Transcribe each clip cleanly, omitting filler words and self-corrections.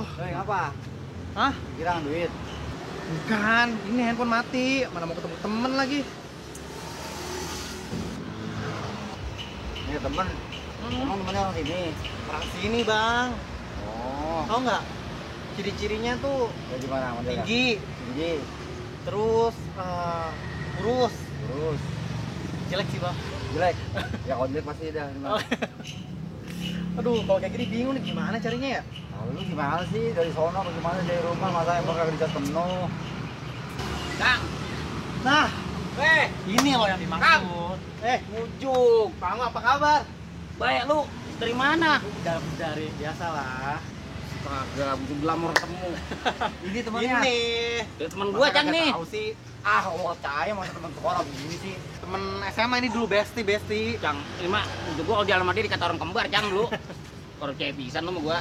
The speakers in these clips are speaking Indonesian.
Aduh. Apa? Hah? Kirang duit? Bukan, ini handphone mati. Mana mau ketemu temen lagi. Ini temen. Emang temennya orang sini? Orang sini, Bang. Oh. Tahu nggak? Ciri-cirinya tuh Ya gimana modelnya? tinggi, Tinggi. terus kurus. Terus. Jelek sih, Bang. Jelek. Ya kalau jelek pasti dah. Aduh, kalau kayak gini bingung nih gimana carinya ya? Nah, lu gimana sih dari sono bagaimana dari rumah masa emang kagak dicat penuh? Kang, Nah, ini loh yang dimaksud. mujuk. Bang, apa kabar? Baik lu dari mana? Dari biasalah. Kagak butuh glamor ketemu. Ini temannya. Ini. Dari teman gua Cang nih. Tahu sih, Ah, Allah percaya masa teman sekolah begini sih. temen SMA ini dulu besti. Cang, ini mah mujuk gua kalau di alamat dia dikata orang kembar Cang lu. Orang cewek pisan lu sama gua.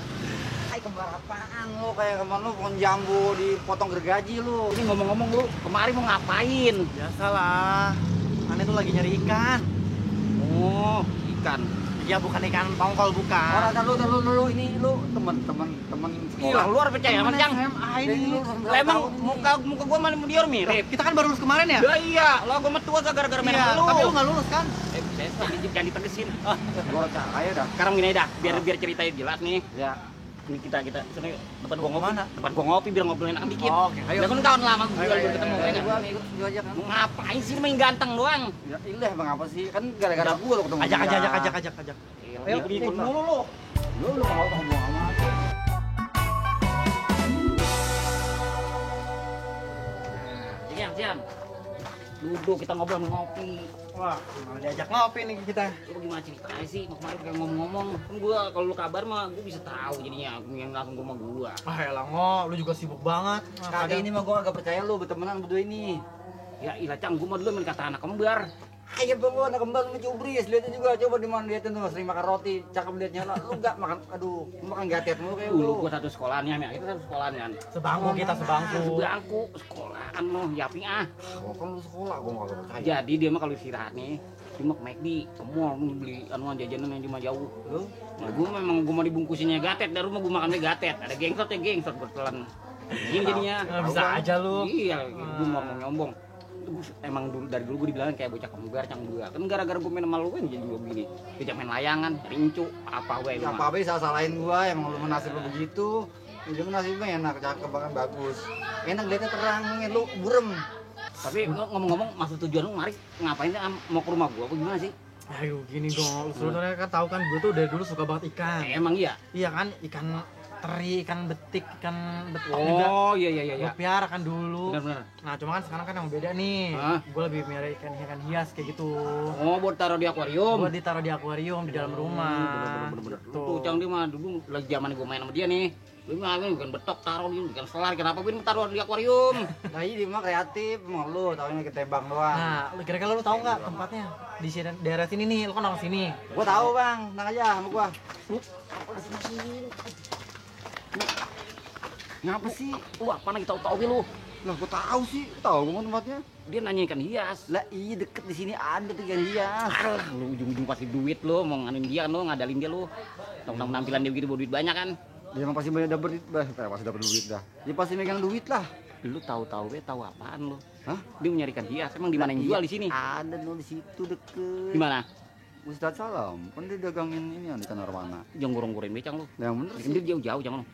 Hai kembar apaan lu kayak kemarin lu pohon jambu dipotong gergaji lu. Ini ngomong-ngomong lu, kemarin mau ngapain? Biasalah. Aneh tuh lagi nyari ikan. Oh, ikan. Ya bukan ikan tongkol bukan. Orang lu ini lu teman-teman Gila, lu harus percaya sama Cang. SMA ini. Lah emang muka gua mana dia mirip. Kita kan baru lulus kemarin ya? Ya iya, lo gua mah tua gara-gara main Iya, sama lu. tapi lu nggak lulus kan? Jangan ditegesin. Gua percaya dah. Sekarang gini aja dah, biar ceritanya jelas nih. Ya. Ini kita sini tempat gua ngopi. Mana? Tempat gua ngopi biar ngobrolin enak dikit. Oh, oke, ayo. Udah kan kawan lama gua Ayo, belum ketemu ya. Gua ikut gua aja kan. Mau ngapain sih main ganteng doang? Ya ilah bang apa sih? Kan gara-gara gua lu ketemu. Ajak. Ayo, Ikut mulu lu. Lu mau ngomong amat. Siap. Duduk kita ngobrol ngopi. Wah, malah diajak ngopi nih kita. Coba gimana ceritanya sih? Kemarin kayak ngomong-ngomong, kan gua kalau lu kabar mah gua bisa tahu jadinya yang langsung gua sama gua. Ah, elah lu juga sibuk banget. Kali ini mah gua agak percaya lu bertemanan berdua ini. Ya ilah Cang, gua mah dulu main kata anak kembar. Ayo bawa anak kembar sama cubris, lihatnya juga coba di mana lihatin tuh sering makan roti, cakep lihatnya lah. Lu enggak makan, aduh, lu makan gatet mulu kayak Dulu lu. gua satu sekolahannya, kita satu sekolahan kan. Sebangku kita sebangku. Sebangku sekolahan lo, yaping ah. Oh, kan lu sekolah gua enggak percaya. Jadi dia mah kalau istirahat nih, dia mah ke McD, ke mall beli anuan jajanan yang di mah jauh. Lu Nah, gua mau dibungkusinnya gatet, dari rumah gua makannya gatet. Ada gengsot bertelan. Ini jadinya. Nggak bisa aja lu. Iya, gua mau nyombong. Emang dari dulu gue dibilang kayak bocah kembar Cang gua. Kan gara-gara gua main sama lu kan jadi gua begini. Dia main layangan, rincu, apa gue ya apa bisa salahin gua emang lu menasib lu begitu. Dia nasibnya enak, cakep banget bagus. Enak lihatnya terang, lu burem. Tapi ngomong-ngomong maksud tujuan lu mari ngapain sih mau ke rumah gua apa gimana sih? Ayo gini dong, lu sebenarnya kan tahu kan gue tuh dari dulu suka banget ikan. Emang iya? Iya kan, ikan teri, ikan betik juga. Oh iya. Gue piara kan dulu. Benar. Nah cuma kan sekarang kan yang beda nih. Hah? Gue lebih piara ikan hias kayak gitu. Oh, buat taruh di akuarium. Gue ditaruh di akuarium di dalam rumah. Bener. Gitu. Tuh Cang dia mah dulu lagi zaman gue main sama dia nih. Dia mah ikan betok taruh di ikan selar, kenapa gue taruh di akuarium? Nah ini dia mah kreatif, emang lu taunya ketembang doang. Nah, kira-kira lu tahu nggak tempatnya di daerah sini nih? Lu kan orang sini. Gua tahu bang, tenang aja sama gua. Ngapa sih? Lu apa lagi tahu-tahu lu? Lah gua tahu sih, tahu gua tempatnya. Dia nanya ikan hias. Lah iya deket di sini ada tuh ikan hias. Alah, lu ujung-ujung pasti duit lu, mau nganuin dia kan lu, ngadalin dia lu. Tentang penampilan dia begitu bawa duit banyak kan. Dia emang pasti banyak dapat duit, pasti dapat duit dah. Dia pasti megang duit lah. Lu tahu-tahu tahu apaan lu? Hah? Dia mau nyari ikan hias. Emang di mana yang jual di sini? Ada tuh di situ deket. Di mana? Ustadz Salam, kan dia dagangin ini ikan arwana. Jangan gorong-goreng becang lu. Yang bener Dia sih. jauh-jauh jangan lu.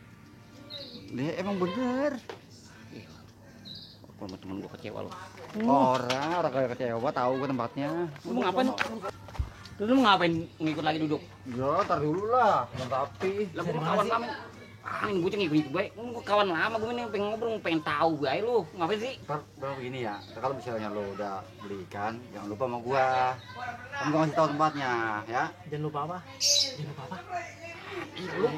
Dia emang bener. Kalau temen gua kecewa lu. Orang kayak kecewa tahu gua tempatnya. Lu mau ngapain? Lu mau ngapain ngikut lagi duduk? Ya, tar dulu lah, yang rapi. Lah gua kawan lama. Angin gue ngikut gue. Gua kawan lama gue ini pengen ngobrol, pengen tahu gue lu. Ngapain sih? Ntar begini ya, kalau misalnya lo udah beli ikan, jangan lupa sama gua. Kamu gua kasih tahu tempatnya, ya. Jangan lupa apa? Lu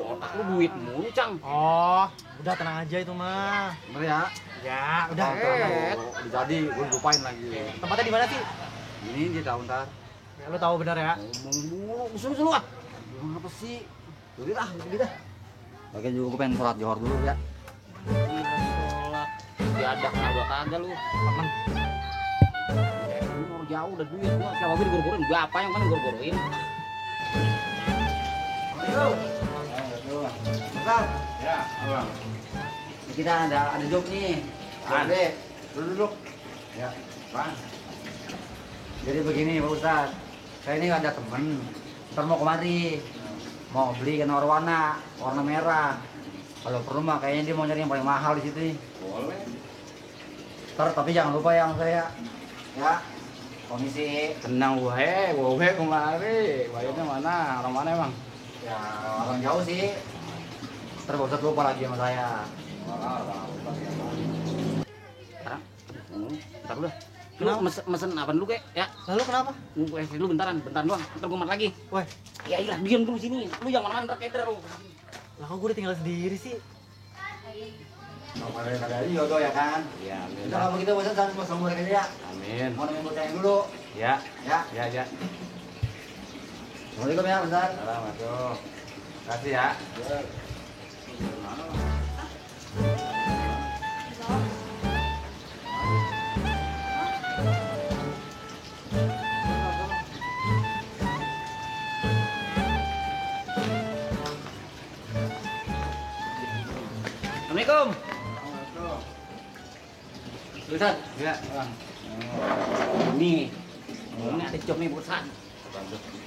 otak lu duit mulu, Cang. Oh, udah tenang aja itu mah. Bener ya? Ya, udah. Udah jadi, gua lupain lagi. Tempatnya di mana sih? Ini dia tahu ntar. Ya, lu tahu benar ya? Ngomong dulu, usul ah. Emang apa sih? Duit ah, gitu dah. Oke juga gua pengen sholat johor dulu ya. Sholat. Diadak kagak kagak lu. Temen. Lu jauh udah duit gua. Siapa gue digor-gorin, gua apa yang kan digor-goroin. Ayo. Ustaz, Ya, abang. ini kita ada job nih. Apaan? Gede. Duduk. Ya, bang. Jadi begini Pak Ustaz, saya ini ada temen, ntar mau kemari, mau beli kenor warna merah. Kalau perlu mah kayaknya dia mau nyari yang paling mahal di situ nih. Boleh. Ntar tapi jangan lupa yang saya, ya komisi. Tenang wae kemari. Wayanya mana? Orang mana emang? Ya orang jauh sih. Ntar Pak Ustaz lupa lagi sama saya. Sekarang, bentar dulu. Lu Kenapa? mesen apa dulu kek? Ya, Lalu kenapa? lu bentar doang. Ntar gua makan lagi. Weh, Ya iyalah, diam dulu sini. Lu jangan mana ntar keder lu. lah kok gue udah tinggal sendiri sih? Mau ada jodoh ya kan? Iya, Udah kalau begitu Pak Ustaz saya mau sambung lagi ya. Amin. Mau nemuin bocah yang dulu, Ya, ya. ya. Assalamualaikum ya Pak Ustaz. Assalamualaikum. Kasih ya. Assalamualaikum. Ustaz, Ya, bang. ini ada job nih Ustaz.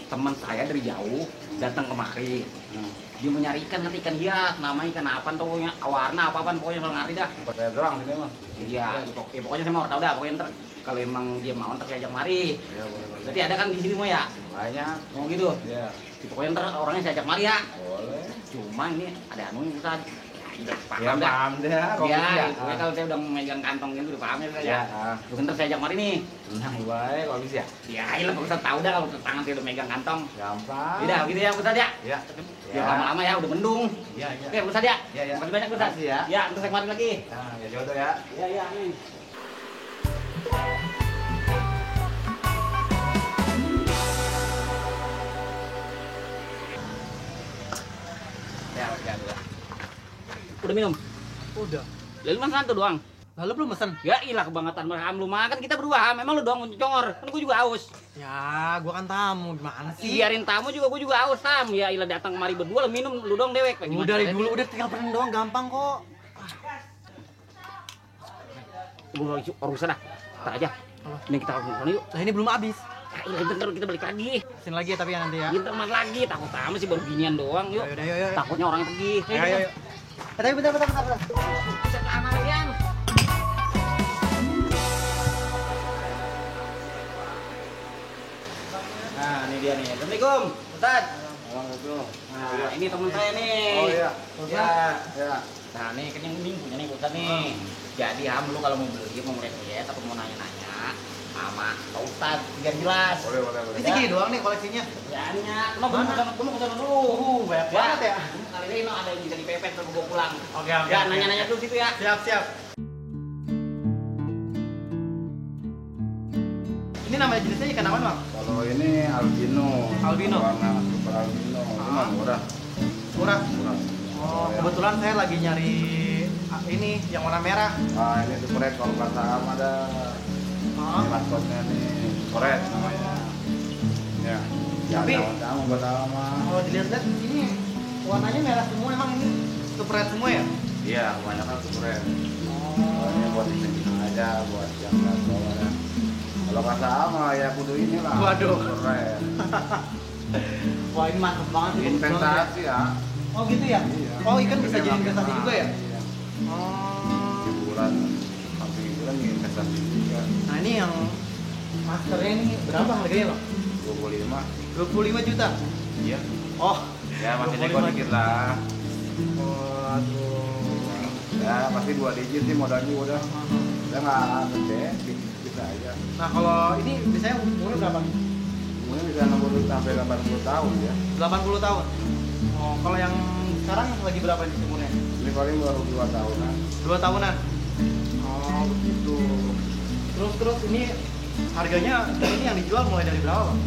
Teman saya dari jauh datang kemari. Dia mau nyari ikan, nanti ikan hias, nama ikan apa pokoknya, warna apa-apaan pokoknya kalau ngerti dah. Saya doang sini, bang. Iya, pokoknya saya mau tahu dah, pokoknya ntar kalau emang dia mau ntar saya ajak mari. Ya, boleh. Berarti ada kan di sini mau ya? Banyak. Mau gitu. Ya, Pokoknya ntar orangnya saya ajak mari ya. boleh. Cuma ini ada anu Ustaz. Udah Ya, paham dah. paham deh. Iya, pokoknya kalau saya udah memegang kantong gitu udah paham ya Ustaz ya. Ya, Lu ntar saya ajak mari nih. tenang baik, bagus ya. Ya, iyalah Pak Ustaz tahu dah kalau tangan saya udah megang kantong. Gampang. Udah gitu ya Pak Ustaz ya. Ya. Biar lama-lama ya udah mendung. Iya, iya. Oke Pak Ustaz ya. Iya, iya. Makasih banyak Pak Ustaz. Makasih ya. Ya, ntar saya kemari lagi. Nah, ya jodoh ya. Iya, iya, amin. Ya, udah. Udah minum? Udah. Lalu mana satu doang? Lalu belum mesen? Ya ilah kebangetan Ham lu makan kita berdua. Memang lu doang mencongor. Kan gua juga haus. Ya, gua kan tamu, gimana sih? Biarin tamu juga gua juga haus Ham. Ya ilah datang kemari berdua lu minum lu dong dewek. Udah dari dulu, udah tinggal pesen doang, gampang kok. Gua lagi urusan dah. Entar aja. Ini kita urusan yuk. Lah ini belum habis. Ilah bentar kita balik lagi. Sini lagi ya tapi ya nanti ya. Bentar mas lagi. Takut tamu sih baru ginian doang yuk. Ayo, ayo, ayo. Takutnya orangnya pergi. Ayo, ayo, ayo. Tapi bentar. Bisa lama Yan. Nah, ini dia nih. Assalamualaikum, Ustaz. Assalamualaikum. Nah, ini teman saya nih. Oh iya. Ya. Ya. Nah, nih kan yang mending punya nih Ustaz nih. Jadi Ham lu kalau mau beli, mau request atau mau nanya-nanya sama Pak Ustaz biar jelas. Boleh, boleh, boleh. Ini segini doang nih koleksinya. Kerjaannya, mau ke sana dulu. Banyak banget ya. Kali ini ada yang bisa dipepet terus gua pulang. Oke, Ya, nanya-nanya dulu situ ya. Siap. Ini nama jenisnya ikan apa, Bang? Kalau ini albino. Albino? Warna super albino. Ini mah murah. Murah. Murah. Oh, Ya. kebetulan saya lagi nyari ini yang warna merah. Ah, ini super red kalau nggak salah ada. Ini maskotnya nih, Koret namanya. Ya. Tapi- Jangan buat lama. Kalau dilihat-lihat ini warnanya merah semua, emang ini super red semua ya? Iya, banyak kan super red. Oh. Ini buat iseng aja, buat yang nggak bawa ya. Kalau nggak sama ya kudu ini lah. Waduh. Super red. Wah, ini mantep banget sih. Investasi ya. Oh, gitu ya? Iya. Oh, ikan bisa jadi investasi juga ya? Iya. Oh. Hiburan, sampai hiburan investasi juga. Nah, ini yang masternya ini berapa harganya, Bang? 25. 25 juta. Iya. Oh. Ya masih 25. nego dikit lah. Waduh. Ya pasti 2 digit sih modalnya udah. Udah nggak gede, dikit aja. Nah, kalau ini biasanya umurnya berapa? Umurnya bisa 60 sampai 80 tahun ya. 80 tahun. Oh, kalau yang sekarang lagi berapa nih umurnya? Ini paling baru 2 tahunan. 2 tahunan. Oh, begitu. Terus ini harganya ini yang dijual mulai dari berapa, Bang?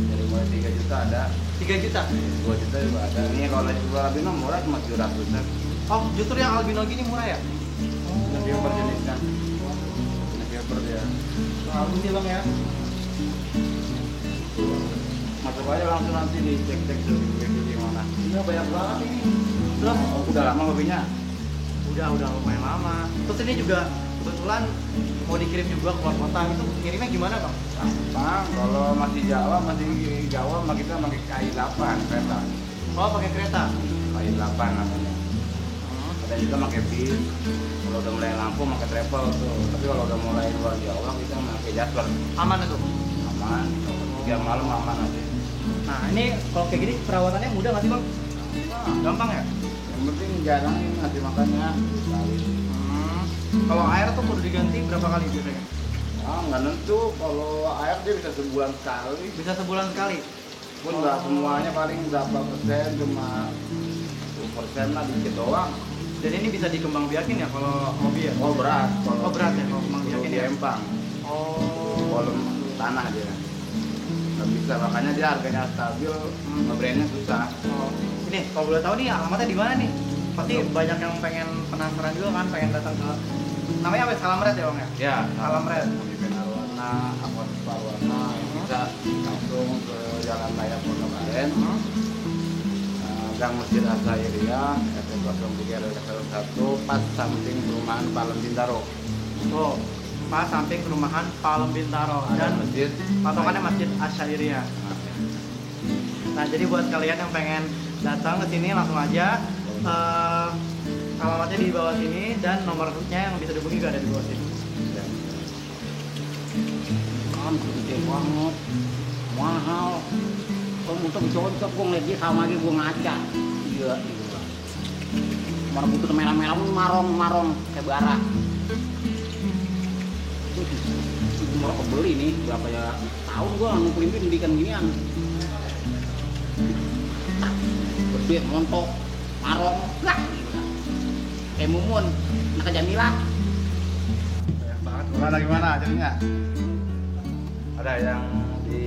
Dari mulai 3 juta ada, 3 juta. 2 juta juga ada. Ini kalau lagi jual albino murah cuma 700-an. Oh, justru yang albino gini murah ya? Ini viewer jenisnya. Ini viewer ya. Bagus sih, Bang ya. Masuk aja langsung nanti dicek-cek dulu gimana. Iya banyak banget ini. Terus Oh, udah lama kopinya? udah lumayan lama. Terus ini juga kebetulan mau dikirim juga ke luar kota, itu kirimnya gimana bang? Gampang, kalau masih Jawa mah kita pakai KI8 kereta. Oh pakai kereta. KI8 namanya. Ada juga pakai bis. Kalau udah mulai Lampung pakai travel tuh. Tapi kalau udah mulai luar Jawa kita pakai Jasper. Aman itu. Aman. 3 malam aman nanti. Nah ini kalau kayak gini perawatannya mudah nggak sih bang? Gampang ya? Yang penting jarang ngasih makannya sekali. Kalau air tuh perlu diganti berapa kali biasanya? Nggak nentu. Kalau air dia bisa sebulan sekali. Bisa sebulan sekali. Pun nggak semuanya, paling berapa persen, cuma 10% lah dikit doang. Dan ini bisa dikembang biakin ya kalau hobi ya? Oh berat. Oh berat ya kalau kembang Kalau biakin di ya? empang, Oh. volume tanah dia. Nggak bisa, makanya dia harganya stabil, nge-brandnya susah. Oh. Ini kalau boleh tahu nih alamatnya di mana nih? Pasti banyak yang pengen penasaran juga kan, pengen datang ke namanya apa? Salamret ya bang ya? Ya, Salamret. di Penarwana, Akor Parwana, bisa langsung ke Jalan Raya Pondok Aren, Gang Masjid Asairia, RT 03 RW 1, pas samping perumahan Palem Bintaro. Oh, pas samping perumahan Palem Bintaro Dan dan masjid. patokannya Masjid Asyairia. Nah, jadi buat kalian yang pengen datang ke sini langsung aja. Alamatnya di bawah sini dan nomornya yang bisa dihubungi juga ada di bawah sini. Kan gede banget, mahal. Kalau butuh cocok, gue ngeliat dia sama aja gue ngaca. Iya, iya. Mana butuh merah-merah pun marong kayak bara. Itu mau kebeli nih, berapa ya tahun gue ngumpulin pendidikan ginian. Gede, montok, marong, lah. Kayak Mumun, anak Jamila. Banyak banget. Gimana jadinya? Ada yang di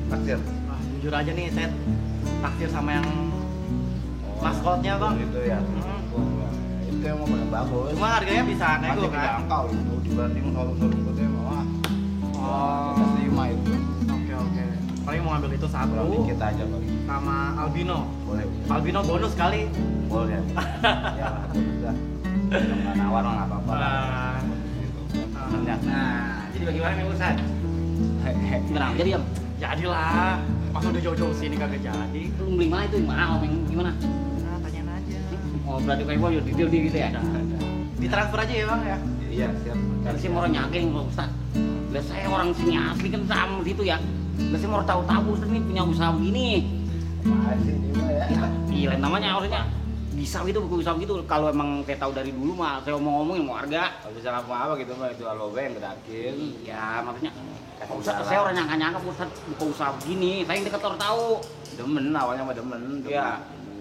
pasir. Wah, jujur aja nih, saya taksir sama yang maskotnya bang. Itu ya. Itu yang mau paling bagus. Cuma harganya bisa nego Masih kan? kejangkau itu dibanding showroom gede mah. Oh. Kita terima itu. Oke. Paling mau ngambil itu Kurang satu dikit aja paling. sama albino. Boleh. Albino bonus kali. Boleh. Ya, udah. Kalau nggak nawar nggak apa-apa. Nah, jadi bagaimana nih Ustaz? Tenang, jadi ya. Jadilah. Pas udah jauh-jauh sini kagak jadi. Lu beli mana itu? Mahal, gimana? Nah, tanyain aja. Oh, berarti kayak gue detail gitu ya? Ditransfer aja ya bang ya? Iya, siap. Kan sih mau nyageng Pak Ustaz. Lah saya orang sini asli kan sama gitu ya. Lah saya mau tahu-tahu Ustaz nih punya usaha begini. Masih juga ya. Ya, gila namanya harusnya bisa gitu buku usaha gitu. Kalau emang saya tahu dari dulu mah saya ngomong-ngomongin mau harga. Kalau bisa apa gitu mah itu aloe yang gedakin. Iya, maksudnya Pak Ustaz, saya orang nyangka-nyangka Pak Ustaz buka usaha begini. Saya yang dekat orang tahu. Demen awalnya mah demen. Iya.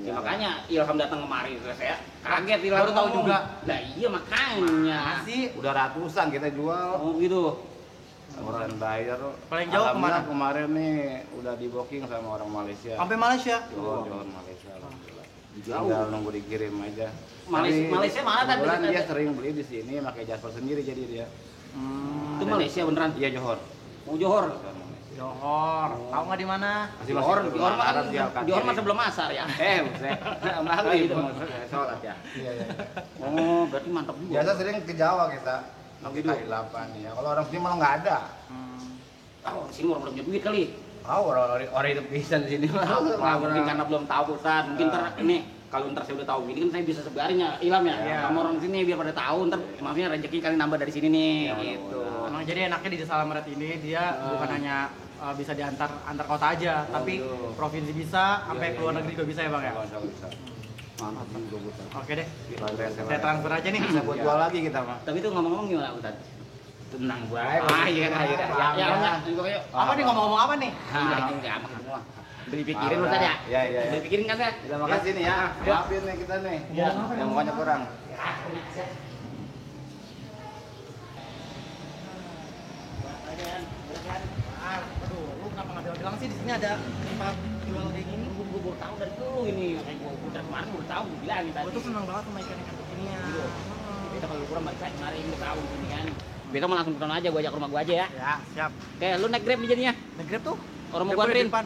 Ya, makanya Ilham datang kemari saya kaget Ilham Baru tahu ngomong. juga. Lah iya makanya. Masih Udah ratusan kita jual. Oh gitu. Orang bayar. Paling jauh Alhamdulillah kemana? kemarin nih udah di booking sama orang Malaysia. sampai Malaysia. Johor Malaysia. Alhamdulillah. Jauh. Tinggal nunggu dikirim aja. Malaysia mana tadi? Kebetulan dia Ada. sering beli di sini pakai Jasper sendiri jadi dia. Itu Malaysia beneran. Iya Johor. Mau Johor. Johor. Tahu nggak di mana? Johor, Johor mah Arab dia Johor mah sebelum asar ya. buset. Malu gitu. sholat ya. Iya iya. Oh, berarti mantap juga. Biasa sering ke Jawa kita. Oh, gitu. Kali 8 ya. Kalau orang sini malah nggak ada. Oh, sini orang punya duit kali. Orang itu bisa di sini mah. Nah, mungkin karena belum tahu Ustaz. Mungkin ntar ini kalau ntar saya udah tahu gini kan saya bisa sebarin ya Ilham ya. Iya. Sama orang sini biar pada tahu ntar maksudnya rezeki kali nambah dari sini nih Ya, gitu. Emang jadi enaknya di Salamret ini dia bukan hanya bisa diantar antar kota aja, tapi gitu. provinsi bisa, sampai Iya, ke luar iya. negeri juga bisa ya bang ya. Bisa. Mantap juga Ustaz. Oke deh, Saya saya transfer aja nih. Bisa buat jual lagi kita mah. Tapi itu ngomong-ngomong gimana Ustaz? Tenang baik. Ah iya kan iya. Ya ya juga kayak Apa nih ngomong-ngomong apa nih? Iya, ini enggak makan semua. Udah dipikirin Ustaz ya? Iya, iya, iya. Udah dipikirin kan ya? Kita makasih nih ya. Maafin nih kita nih. Iya. Yang banyak kurang. Aduh, lu kenapa nggak bilang sih di sini ada tempat jual kayak gini? Gue baru tahu dari dulu ini. Kayak gue putar kemarin baru tahu gue bilang tadi. Gue tuh seneng banget sama ikan-ikan beginian. Gitu. Kita kalau kurang balik saya kemarin udah tahu di sini kan. Kita mau langsung putar aja, gue ajak ke rumah gue aja ya. Ya, siap. Oke, lu naik Grab nih jadinya. Naik Grab tuh? Orang mau Grab gua gua di anterin. depan.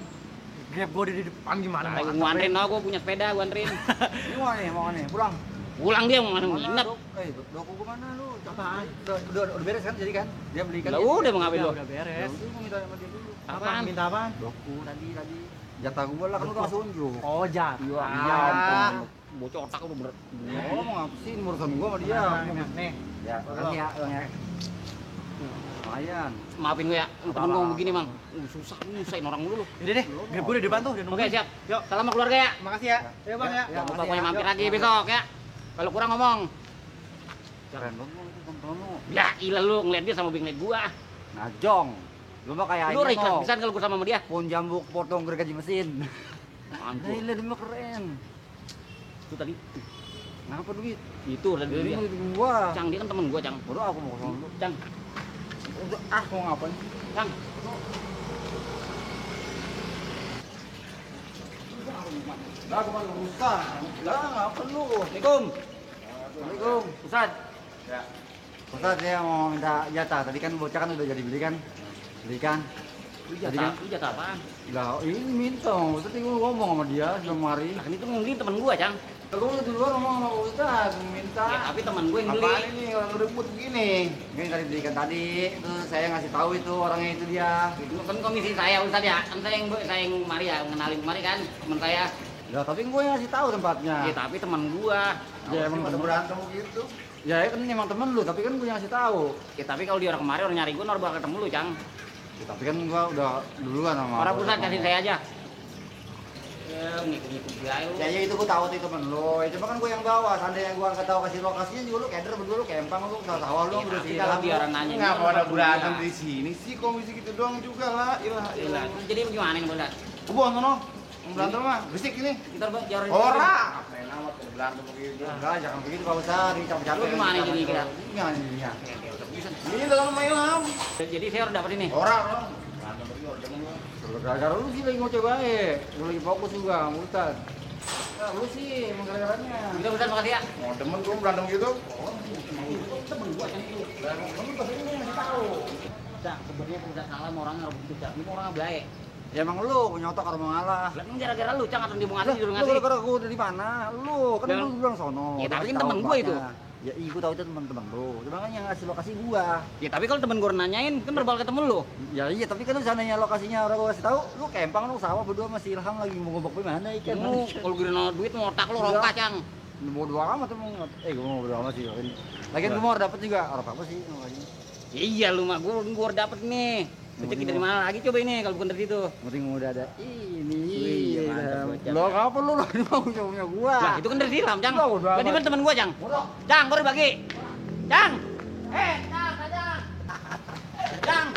Grab gua di depan gimana Nah, gua anterin gua punya sepeda, gua anterin. Ini mau nih, pulang. Pulang dia mau Mana, nginep. doku gua mana lu? Apaan? Udah beres kan jadi kan? Dia belikan. Lah udah mau ngapain lu? Udah beres. Lu mau minta sama dia dulu. Apaan? Minta apaan? Doku tadi. Jatah gua lah kan lu langsung unjuk. Oh, jatah. Iya, ampun. Bocah otak lu bener. Oh, mau ngapain urusan gua sama dia? Nih. Ya, makasih ya, Bang ya. Lumayan. Maafin gue ya, temen gue begini mang. Susah nyusahin orang dulu. Udah deh, Grab gua udah di depan tuh, udah Oke nungguin. siap. Yuk, Salam sama keluarga ya. makasih ya. Ayo Bang ya. Jangan lupa makasih pokoknya ya. mampir Yuk. lagi besok ya. Kalau kurang ngomong. Keren banget lu itu temen lu. Ya ilah lu ngeliat dia sama ngeliat gua. Najong. Lu mah kayak Lu ikhlas pisan kalau gua sama dia. pun jambuk potong gergaji mesin. Ampun. Gila dia mah keren. Itu tadi. Ngapa duit? Itu tadi Jadi dia. mau duit gua. Cang dia kan temen gua, Cang. Bodoh aku mau sama lu. Cang, Udah mau ngapain? Cang. Lah gua mau urusan. Lah ngapa lu? Assalamualaikum. Assalamualaikum. Ustaz. Ya. Ustaz saya mau minta jatah. Tadi kan bocah kan udah jadi belikan. Belikan. Lu Tadi jatah, kan? lu jatah apaan? Lah ini minta. Ustaz gua ngomong sama dia sebelum hari. Nah, kan itu mungkin temen gua, Cang. Aku udah duluan ngomong sama Ustaz minta. Ya, tapi temen gua yang beli. Apaan ini orang ribut begini? Ini tadi belikan tadi. Terus saya ngasih tahu itu orangnya itu dia. Itu kan komisi saya Ustaz ya. Kan saya yang mari ya, ngenalin kemari kan temen saya. Lah tapi gue yang ngasih tahu tempatnya. Ya tapi temen gua. Ya emang pada temen. berantem begitu. Ya kan emang temen lu, tapi kan gue yang ngasih tahu. Ya tapi kalau dia orang kemarin orang nyari gua, orang bakal ketemu lu, Cang. Ya, tapi kan gua udah duluan sama. Orang pusat kasih saya aja. Ya, ngikut-ngikut dia lu. Ya itu gua tahu itu temen lu. Ya, cuma kan gua yang bawa. Seandainya gua nggak tahu kasih lokasinya juga lu keder berdua lu kempang lu sawah lu Ya, udah tapi kalau dia orang nanya Ngapa gua, ada orang berantem dia. di sini sih? Komisi gitu doang juga lah. Ilah, Gila, ilah. jadi bagaimana nih Bunda? Kebun sono. Mau berantem mah, berisik ini. Kita jalan. Ora. Main amat pada berantem begitu. Enggak, jangan begitu Pak Ustaz. Ini capek-capek. Lu gimana jadi kira? Gimana jadinya? Ini dalam main lam. Jadi saya udah dapat ini. Ora, orang. Berantem begitu jangan lu. Gara-gara lu sih lagi ngoceh baik. Lu lagi fokus juga sama Ustaz. Nah, lu sih emang gara-garanya. Udah Ustaz, makasih ya. Mau demen gua berantem gitu. Temen gua kan itu. Kamu pasti lu yang ngasih tahu. Cak, sebenarnya Ustaz salah sama orangnya rebut itu, Cak. Ini orangnya baik. Ya emang lu punya otak kalau mau ngalah. Lah kan gara-gara lu, Cang, atau dia mau Lah, ngasih disuruh lu ngasih. gara-gara gua dari mana? Lu kan Ya. lu bilang sono. Ya, tapi kan Tahu temen gua itu. tempatnya. Ya iya gua tahu itu teman-teman lu. Cuma kan yang ngasih lokasi gua. Ya tapi kalau temen gua nanyain kan bakal ketemu lu. Ya iya tapi kan lu seandainya lokasinya orang gua kasih tahu, lu kempang lu sawah berdua sama si Ilham lagi mau ngobok mana ikan. Lu kalau gue nol duit mau otak lu rongkak, Cang. Lu mau dua amat emang. Gua mau berdua amat sih. Lagian gua mau dapet juga. Orang apa sih namanya? Ya iya lu mah gua dapet nih. Rezeki dari mana lagi coba ini kalau bukan dari situ. Penting udah ada ini. Iya, mantap, Bocah. Lo apa lu ini mau punya gua? Lah itu kan dari silam, Cang. Lah, udah Berarti amat. kan temen gua, Cang. Cang, baru bagi. Cang. Cang, Cang. Cang.